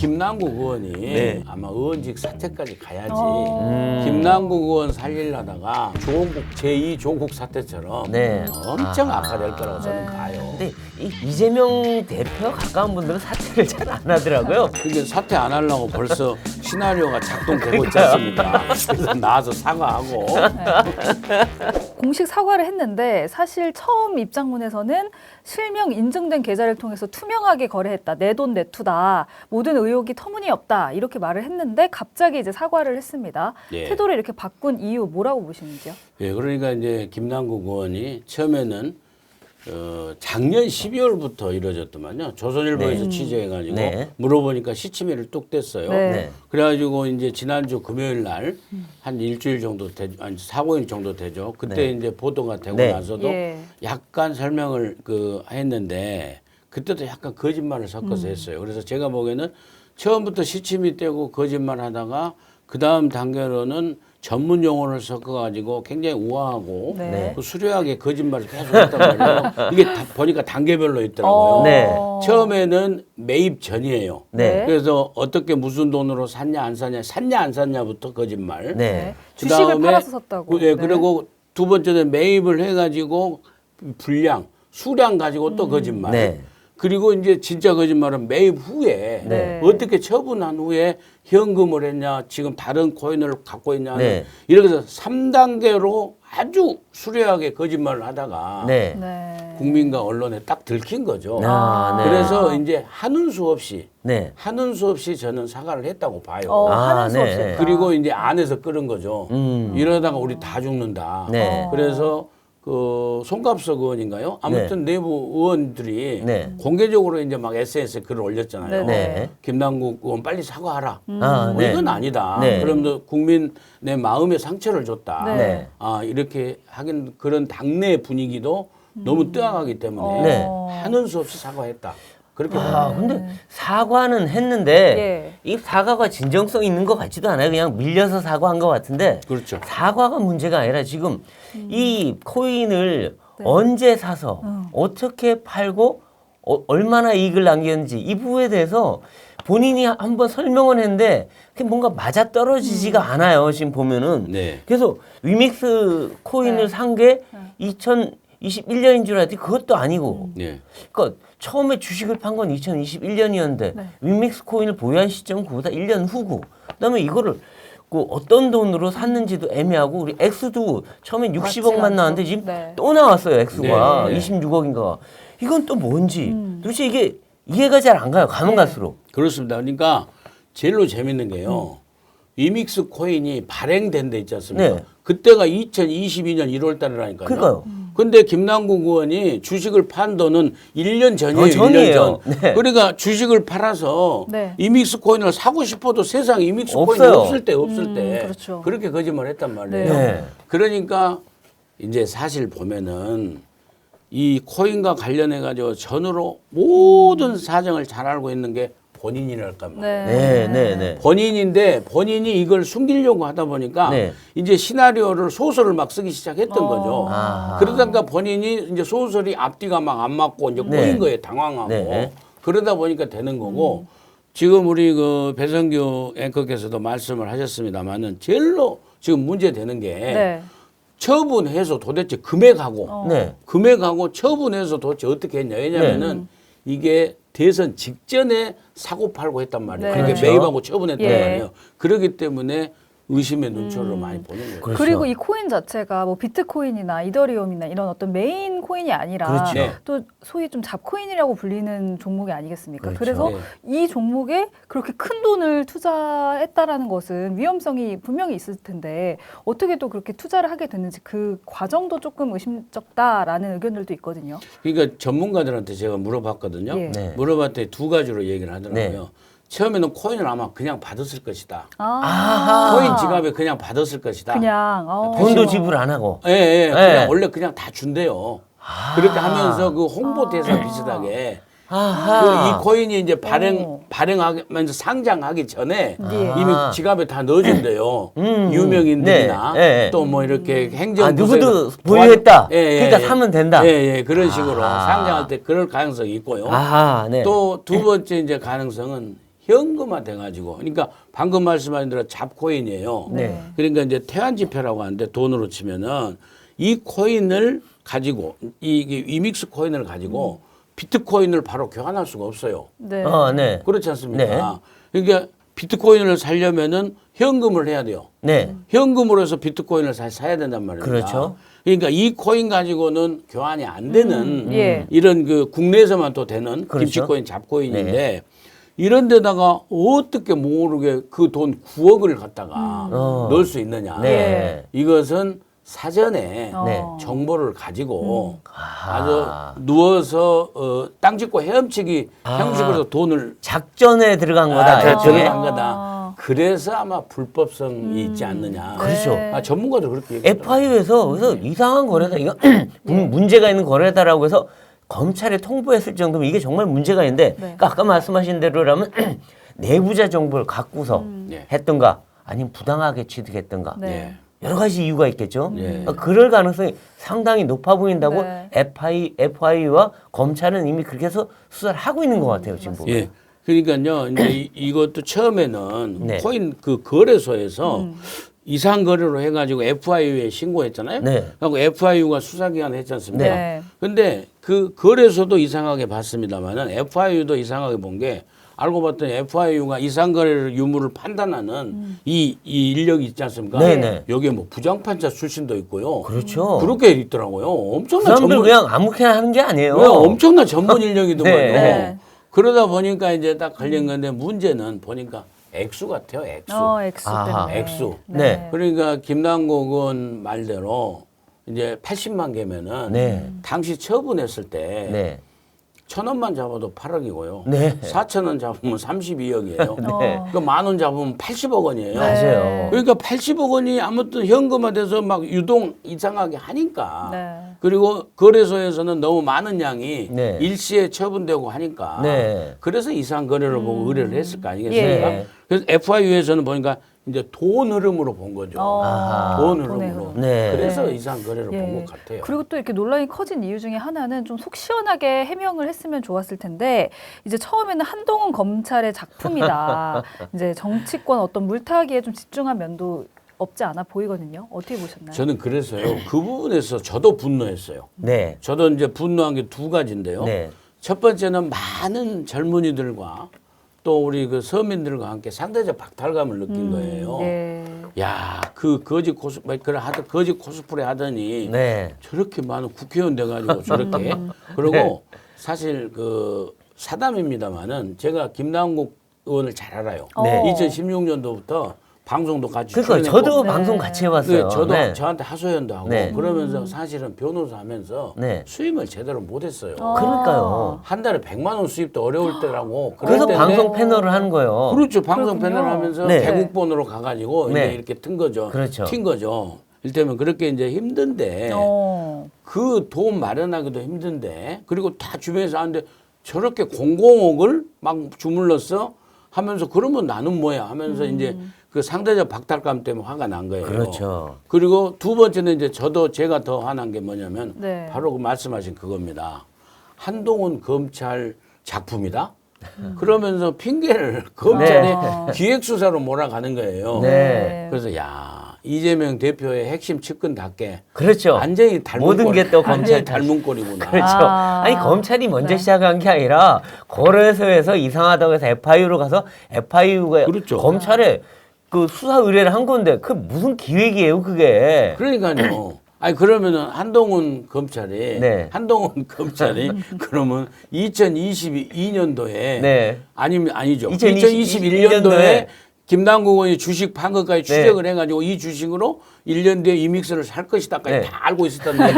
김남국 의원이 네. 아마 의원직 사퇴까지 가야지. 김남국 의원 살리려다가 조국 제2 조국 사태처럼 네. 엄청 악화될 거라고 저는 가요. 근데 이 이재명 대표 가까운 분들은 사퇴를 잘 안 하더라고요. 그게 사퇴 안 하려고 벌써 시나리오가 작동되고 있지 않습니까? 그래서 나와서 사과하고. 공식 사과를 했는데 사실 처음 입장문에서는 실명 인증된 계좌를 통해서 투명하게 거래했다. 내 돈 내 투다. 모든 의혹이 터무니없다. 이렇게 말을 했는데 갑자기 이제 사과를 했습니다. 예. 태도를 이렇게 바꾼 이유 뭐라고 보시는지요? 예, 그러니까 이제 김남국 의원이 처음에는 작년 12월부터 이루어졌더만요. 조선일보에서 취재해가지고 네. 물어보니까 시치미를 뚝 뗐어요. 네. 그래가지고 이제 지난주 금요일 날 한 일주일 정도 되죠, 아니 4, 5일 정도 되죠. 그때 네. 이제 보도가 되고 네. 나서도 예. 약간 설명을 했는데 그때도 약간 거짓말을 섞어서 했어요. 그래서 제가 보기에는 처음부터 시치미 떼고 거짓말하다가 그 다음 단계로는 전문 용어를 섞어가지고 굉장히 우아하고 네. 그 수려하게 거짓말을 계속 했단 말이에요. 이게 다 보니까 단계별로 있더라고요. 네. 처음에는 매입 전이에요. 네. 그래서 어떻게 무슨 돈으로 샀냐 안 샀냐부터 거짓말. 네. 주식을 팔아서 샀다고. 예, 네. 그리고 두 번째는 매입을 해가지고 분량, 수량 가지고 또 거짓말. 네. 그리고 이제 진짜 거짓말은 매입 후에 네. 어떻게 처분한 후에 현금을 했냐, 지금 다른 코인을 갖고 있냐는 네. 이렇게 해서 3단계로 아주 수려하게 거짓말을 하다가 네. 네. 국민과 언론에 딱 들킨 거죠. 아, 네. 그래서 이제 하는 수 없이 네. 저는 사과를 했다고 봐요. 하는 수 네. 없이 했다. 그리고 이제 안에서 끓은 거죠. 이러다가 우리 다 죽는다. 네. 그래서 그 송갑석 의원인가요? 아무튼 내부 의원들이 네. 공개적으로 이제 막 SNS에 글을 올렸잖아요. 네. 김남국 의원 빨리 사과하라. 아, 뭐 네. 이건 아니다. 네. 그러면 국민 내 마음에 상처를 줬다. 네. 아 이렇게 하긴 그런 당내 분위기도 너무 뜨악하기 때문에 네. 하는 수 없이 사과했다. 그렇게 아, 봐요. 근데 사과는 했는데 예. 이 사과가 진정성 있는 것 같지도 않아요. 그냥 밀려서 사과한 것 같은데 그렇죠. 사과가 문제가 아니라 지금 이 코인을 언제 사서 어떻게 팔고 얼마나 이익을 남겼는지 이 부분에 대해서 본인이 한번 설명을 했는데 그게 뭔가 맞아 떨어지지가 않아요. 지금 보면은. 네. 그래서 위믹스 코인을 산 게 2021년인 줄 알았더니 그것도 아니고. 네. 그러니까 처음에 주식을 판 건 2021년이었는데 네. 위믹스 코인을 보유한 시점은 그보다 1년 후고 그다음에 이거를 그 어떤 돈으로 샀는지도 애매하고 우리 액수도 처음엔 60억만 않죠. 나왔는데 지금 네. 또 나왔어요. 액수가 네, 네. 26억인가. 이건 또 뭔지 도대체 이게 이해가 잘 안 가요. 가면 갈수록. 그렇습니다. 그러니까 제일로 재밌는 게요. 위믹스 코인이 발행된 데 있지 않습니까? 네. 그때가 2022년 1월 달이라니까요. 그러니까요. 근데 김남국 의원이 주식을 판 돈은 1년 전이에요. 전이에요. 1년 전. 네. 그러니까 주식을 팔아서 네. 위믹스 코인을 사고 싶어도 세상에 위믹스 코인이 없어요. 없을 때 그렇죠. 그렇게 거짓말 했단 말이에요. 네. 그러니까 이제 사실 보면은 이 코인과 관련해 가지고 전으로 모든 사정을 잘 알고 있는 게 본인이랄까 말이에요. 네, 네, 네. 본인인데 본인이 이걸 숨기려고 하다 보니까 네. 이제 시나리오를 소설을 막 쓰기 시작했던 거죠. 아하. 그러다가 본인이 이제 소설이 앞뒤가 막 안 맞고 이제 네. 꼬인 거예요. 당황하고. 네. 그러다 보니까 되는 거고 지금 우리 그 배성규 앵커께서도 말씀을 하셨습니다만은 제일로 지금 문제되는 게 네. 처분해서 도대체 금액하고 네. 금액하고 처분해서 도대체 어떻게 했냐. 왜냐면은 이게 대선 직전에 사고 팔고 했단 말이에요. 네. 그러니까 그렇죠. 매입하고 처분했단 예. 말이에요. 그렇기 때문에 의심의 눈초리로 많이 보는 거예요. 그렇죠. 그리고 이 코인 자체가 뭐 비트코인이나 이더리움이나 이런 어떤 메인 코인이 아니라 그렇죠. 네. 또 소위 좀 잡코인이라고 불리는 종목이 아니겠습니까? 그렇죠. 그래서 네. 이 종목에 그렇게 큰 돈을 투자했다라는 것은 위험성이 분명히 있을 텐데 어떻게 또 그렇게 투자를 하게 됐는지 그 과정도 조금 의심쩍다라는 의견들도 있거든요. 그러니까 전문가들한테 제가 물어봤거든요. 예. 네. 물어봤더니 두 가지로 얘기를 하더라고요. 처음에는 코인을 아마 그냥 받았을 것이다. 아하. 코인 지갑에 그냥 받았을 것이다. 그냥 돈도 지불 안 하고. 예, 예. 네. 그냥 원래 그냥 다 준대요. 그렇게 하면서 그 홍보대사 비슷하게 아하. 이 코인이 이제 발행하면서 상장하기 전에 예. 이미 지갑에 다 넣어준대요. 유명인들이나 네, 네. 또 뭐 이렇게 행정 아, 누구도 보유했다. 그러니까 사면 된다. 예, 예. 그런 식으로 상장할 때 그럴 가능성이 있고요. 아하, 네. 또 두 번째 이제 가능성은 현금화 돼가지고 그러니까 방금 말씀하신 대로 잡코인이에요. 네. 그러니까 이제 태환지폐라고 하는데 돈으로 치면은 이 코인을 가지고 이 위믹스 코인을 가지고 비트코인을 바로 교환할 수가 없어요. 네. 네. 그렇지 않습니까? 그러니까 비트코인을 살려면은 현금을 해야 돼요. 네. 현금으로 해서 비트코인을 사야 된단 말입니다. 그렇죠. 그러니까 이 코인 가지고는 교환이 안 되는 예. 이런 그 국내에서만 또 되는 그렇죠. 김치코인, 잡코인인데 이런 데다가 어떻게 모르게 그 돈 9억을 갖다가 넣을 수 있느냐. 네. 이것은 사전에 네. 정보를 가지고 아주 누워서 땅 짚고 헤엄치기 형식으로 돈을 작전에 들어간 거다. 그렇죠. 이쪽에. 한 거다. 그래서 아마 불법성이 있지 않느냐. 그렇죠. 전문가도 그렇게 얘기하더라고요. FIU에서 그래서 이상한 거래다. 이거 문제가 있는 거래다라고 해서 검찰에 통보했을 정도면 이게 정말 문제가 있는데 네. 그러니까 아까 말씀하신 대로라면 내부자 정보를 갖고서 네. 했던가 아니면 부당하게 취득했던가 네. 예. 여러 가지 이유가 있겠죠. 네. 그럴 가능성이 상당히 높아 보인다고 네. FIU와 검찰은 이미 그렇게 해서 수사를 하고 있는 것 같아요. 지금 보면. 예. 그러니까요, 이제 이것도 처음에는 네. 코인 그 거래소에서 이상 거래로 해가지고 FIU에 신고했잖아요. 네. 그리고 FIU가 수사기관을 했지 않습니까? 네. 근데 그 거래소도 이상하게 봤습니다만은 FIU도 이상하게 본 게 알고 봤더니 FIU가 이상 거래를 유무를 판단하는 이 인력이 있지 않습니까? 네네. 여기에 뭐 부장판사 출신도 있고요. 그렇죠. 그렇게 있더라고요. 그 엄청난 사람들 전문 그냥 아무렇게나 하는 게 아니에요. 엄청난 전문 인력이더만요. 네. 그러다 보니까 이제 딱 걸린 건데 문제는 보니까 액수 같아요. 액수. 액수 아하. 때문에. 액수. 네. 그러니까 김남국은 말대로 이제 80만 개면은 네. 당시 처분했을 때 네. 1,000원만 잡아도 8억이고요. 네. 4,000원 잡으면 32억이에요. 네. 어. 그 10,000원 잡으면 80억 원이에요. 맞아요. 그러니까 80억 원이 아무튼 현금화돼서 막 유동 이상하게 하니까. 네. 그리고 거래소에서는 너무 많은 양이 네. 일시에 처분되고 하니까. 네. 그래서 이상 거래를 보고 의뢰를 했을 거 아니겠습니까? 예. 그래서 FIU에서는 보니까 이제 돈 흐름으로 본 거죠. 아하. 돈 돈의 흐름으로. 흐름. 네. 그래서 네. 이상 거래를 예. 본 것 같아요. 그리고 또 이렇게 논란이 커진 이유 중에 하나는 좀 속 시원하게 해명을 했으면 좋았을 텐데 이제 처음에는 한동훈 검찰의 작품이다. 이제 정치권 어떤 물타기에 좀 집중한 면도 없지 않아 보이거든요. 어떻게 보셨나요? 저는 그래서요. 그 부분에서 저도 분노했어요. 네. 저도 이제 분노한 게 두 가지인데요. 네. 첫 번째는 많은 젊은이들과 또 우리 그 서민들과 함께 상대적 박탈감을 느낀 거예요. 예. 야, 그 거짓 코스프레 하더니 네. 저렇게 많은 국회의원 돼가지고 저렇게 그리고 네. 사실 그 사담입니다만은 제가 김남국 의원을 잘 알아요. 네. 2016년도부터 방송도 같이 그러니까 출연했고 저도 네. 방송 같이 해봤어요. 저도 네. 저한테 하소연도 하고 네. 그러면서 사실은 변호사 하면서 네. 수임을 제대로 못했어요. 그러니까요. 한 달에 100만 원 수입도 어려울 때라고. 그래서 그럴 때는 방송 패널을 하는 거예요. 그렇죠. 방송 그렇군요. 패널 하면서 네. 개국본으로 가가지고 네. 이제 이렇게 튼 거죠. 그렇죠. 튄 거죠. 일테면 그렇게 이제 힘든데 그 돈 마련하기도 힘든데 그리고 다 주변에서 하는데 저렇게 공공억을 막 주물렀어 하면서 그러면 나는 뭐야 하면서 이제 그 상대적 박탈감 때문에 화가 난 거예요. 그렇죠. 그리고 두 번째는 이제 제가 더 화난 게 뭐냐면 네. 바로 그 말씀하신 그겁니다. 한동훈 검찰 작품이다. 그러면서 핑계를 검찰이 네. 기획수사로 몰아가는 거예요. 네. 그래서 야 이재명 대표의 핵심 측근답게 그렇죠. 완전히 닮은 모든 게 또 완전히 검찰 닮은 꼴이구나. 그렇죠. 아. 아니 검찰이 먼저 네. 시작한 게 아니라 거래소에서 이상하다고 해서 FIU로 가서 FIU가 그렇죠. 검찰에 그 수사 의뢰를 한 건데 그 무슨 기획이에요 그게? 그러니까요. 아니 그러면은 한동훈 검찰이 네. 그러면 2022년도에 네. 아니죠. 2021 2021년도에 김남국 의원이 주식 판 것까지 네. 추적을 해가지고 이 주식으로 1년 뒤에 이믹스를 살 것이다까지 네. 다 알고 있었다는데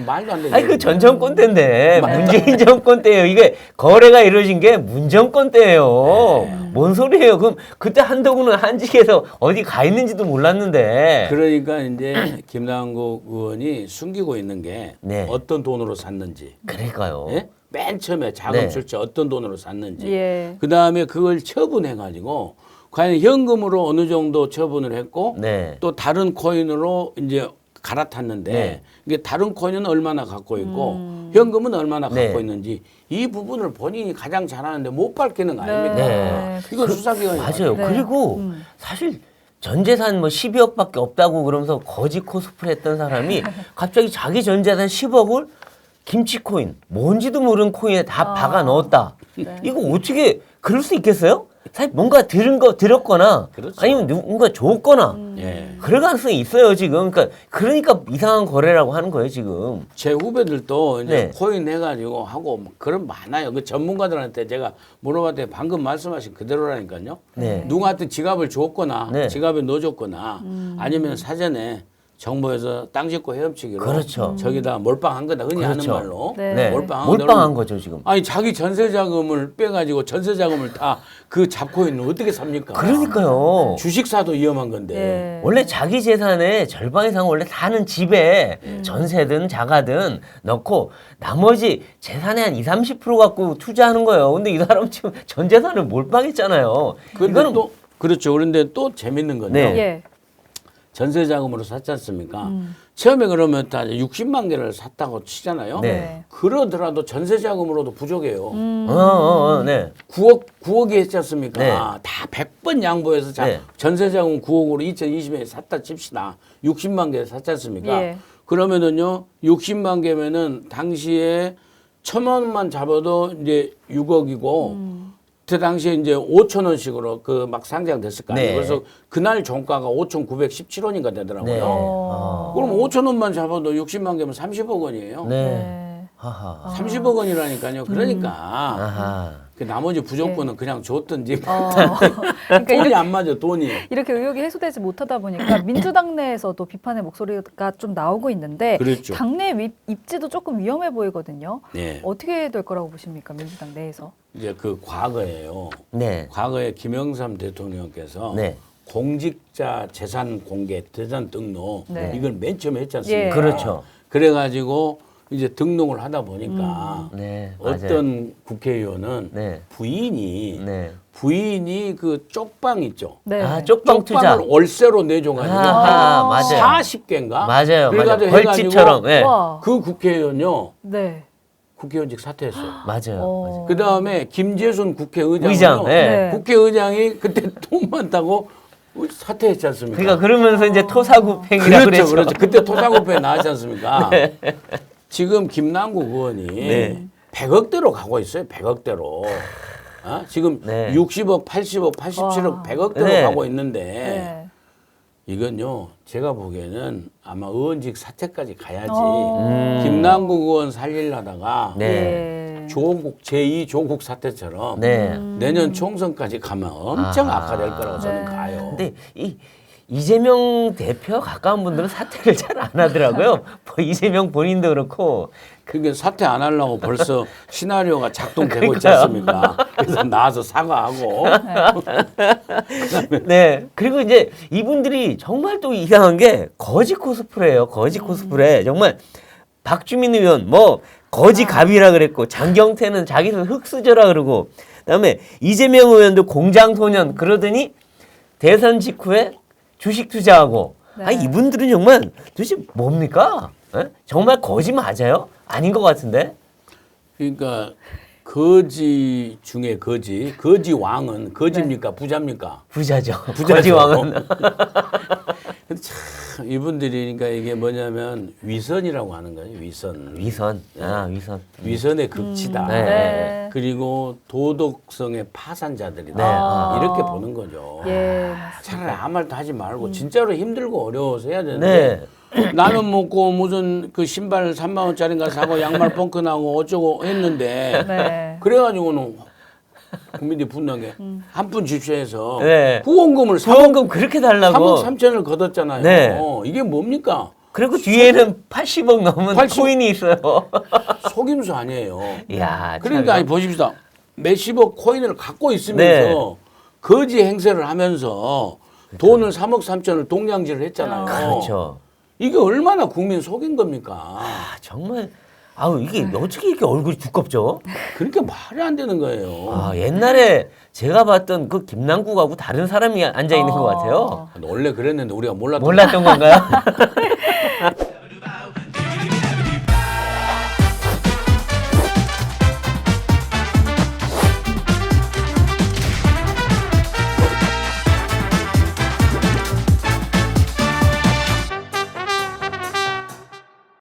말도 안 되죠. 아니 그 전 정권 때인데 문재인 정권 때예요. 이게 거래가 이루어진 게 문정권 때예요. 뭔 소리예요? 그럼 그때 한동훈은 한직에서 어디 가 있는지도 몰랐는데. 그러니까 이제 김남국 의원이 숨기고 있는 게 네. 어떤 돈으로 샀는지. 그러니까요. 예? 맨 처음에 자금 네. 출처 어떤 돈으로 샀는지. 예. 그 다음에 그걸 처분해가지고 과연 현금으로 어느 정도 처분을 했고 네. 또 다른 코인으로 이제 갈아탔는데 네. 이게 다른 코인은 얼마나 갖고 있고 현금은 얼마나 네. 갖고 있는지 이 부분을 본인이 가장 잘하는데 못 밝히는 거 아닙니까? 네. 이건 수사기관이 맞아요. 네. 그리고 사실 전 재산 뭐 12억밖에 없다고 그러면서 거지 코스프레 했던 사람이 갑자기 자기 전 재산 10억을 김치 코인, 뭔지도 모르는 코인에 다 박아 넣었다. 네. 이거 어떻게 그럴 수 있겠어요? 사실 뭔가 들었거나 그렇죠. 아니면 누군가 줬거나 예. 그럴 가능성이 있어요 지금. 그러니까 이상한 거래라고 하는 거예요 지금. 제 후배들도 이제 네. 코인 해가지고 하고 막 그런 많아요. 그 전문가들한테 제가 물어봤더니 방금 말씀하신 그대로라니까요. 네. 누구한테 지갑을 줬거나 네. 지갑에 넣어줬거나 아니면 사전에 정부에서 땅 짓고 헤엄치기로 그렇죠. 저기다 몰빵한 거다 흔히 그렇죠. 하는 말로 네. 몰빵한 거죠 지금. 아니 자기 전세 자금을 빼가지고 전세 자금을 다 그 잡코인을 어떻게 삽니까? 그러니까요. 주식 사도 위험한 건데. 예. 원래 자기 재산의 절반 이상 원래 사는 집에 전세든 자가든 넣고 나머지 재산의 한 20-30% 갖고 투자하는 거예요. 근데 이 사람 지금 전 재산을 몰빵했잖아요. 근데 이거는 또 그렇죠. 그런데 또 재밌는 건데 네. 예. 전세 자금으로 샀지 않습니까? 처음에 그러면 다 60만 개를 샀다고 치잖아요. 네. 그러더라도 전세 자금으로도 부족해요. 네. 9억이 했지 않습니까? 네. 다 100번 양보해서 자, 네. 전세 자금 9억으로 2020년에 샀다 칩시다. 60만 개 샀지 않습니까? 예. 그러면은요, 60만 개면은 당시에 1,000원만 잡아도 이제 6억이고 그 당시에 이제 5천 원씩으로 그 막 상장됐을 거 아니에요. 네. 그래서 그날 종가가 5,917원인가 되더라고요. 네. 그럼 5천 원만 잡아도 60만 개면 30억 원이에요. 네. 네. 하하. 30억 원이라니까요. 그러니까 아하. 그 나머지 부족분은 그냥 줬든지 그러니까 돈이 안 맞아 돈이. 이렇게 의혹이 해소되지 못하다 보니까 민주당 내에서도 비판의 목소리가 좀 나오고 있는데 그렇죠. 당내 입지도 조금 위험해 보이거든요. 네. 어떻게 될 거라고 보십니까, 민주당 내에서? 이제 그 과거에요. 네. 과거에 김영삼 대통령께서 네. 공직자 재산 공개, 재산 등록 네. 이걸 맨 처음에 했지 않습니까? 예. 그렇죠. 그래가지고 이제 등록을 하다 보니까 네. 맞아요. 어떤 국회의원은 네. 부인이 네. 그 쪽방 있죠. 네. 아, 쪽방 투자. 쪽방을 월세로 내줘가지고 아하, 맞아요. 40개인가? 맞아요. 그래가지고 맞아요. 벌집처럼. 네. 와. 그 국회의원요 네. 국회의원직 사퇴했어요. 맞아요. 맞아요. 그 다음에 김재순 국회의장은요. 의장, 네. 네. 국회의장이 그때 돈 많다고 사퇴했지 않습니까? 그러니까 그러면서 이제 토사구팽이라고 그렇죠, 그랬죠. 그렇죠. 그때 토사구패 나왔지 않습니까? 지금 김남국 의원이 네. 100억대로 가고 있어요. 100억대로. 지금 네. 60억, 80억, 87억, 와. 100억대로 네. 가고 있는데 네. 이건요. 제가 보기에는 아마 의원직 사퇴까지 가야지. 어. 김남국 의원 살리려다가 네. 예. 조국 제2 조국 사태처럼 네. 내년 총선까지 가면 엄청 아하. 악화될 거라고 저는 네. 봐요. 근데 이재명 대표 가까운 분들은 사퇴를 잘 안 하더라고요. 뭐 이재명 본인도 그렇고. 그게 사퇴 안 하려고 벌써 시나리오가 작동되고 있지 그러니까요. 않습니까? 그래서 나와서 사과하고 네. 그리고 이제 이분들이 정말 또 이상한 게 거지 코스프레예요. 거지 코스프레. 정말 박주민 의원 뭐 거지 갑이라 그랬고 장경태는 자기는 흑수저라 그러고 그다음에 이재명 의원도 공장 소년 그러더니 대선 직후에 주식 투자하고 네. 아니 이분들은 정말 도대체 뭡니까? 에? 정말 거지 맞아요? 아닌 것 같은데. 그러니까 거지 중에 거지 왕은 거지입니까 부자입니까? 부자죠. 부자죠. 거지 왕은. 근데 참 이분들이 그러니까 이게 뭐냐면 위선이라고 하는 거예요. 위선. 위선. 아 위선. 위선의 극치다. 네. 네. 그리고 도덕성의 파산자들이다. 네. 아. 이렇게 보는 거죠. 예. 차라리 아무 말도 하지 말고 진짜로 힘들고 어려워서 해야 되는데 네. 라면 먹고 무슨 그 신발 3만 원짜리인가 사고 양말 펑크 나고 어쩌고 했는데 네. 그래가지고는 국민들이 분노하게 한 푼 집시오 해서 네. 후원금을 3억, 후원금 그렇게 달라고. 3억 3천을 걷었잖아요. 네. 이게 뭡니까? 그리고 뒤에는 80억 넘은 80 코인이 있어요. 속임수 아니에요. 이야, 그러니까 아니, 보십시다. 몇십억 코인을 갖고 있으면서 네. 거지 행세를 하면서 돈을 3억 3천을 동량질을 했잖아요. 그렇죠. 이게 얼마나 국민 속인 겁니까? 아, 정말 아우 이게 어떻게 이렇게 얼굴이 두껍죠? 그러니까 말이 안 되는 거예요. 아, 옛날에 제가 봤던 그 김남국하고 다른 사람이 앉아 있는 것 같아요. 원래 그랬는데 우리가 몰랐던 몰랐던 건가요?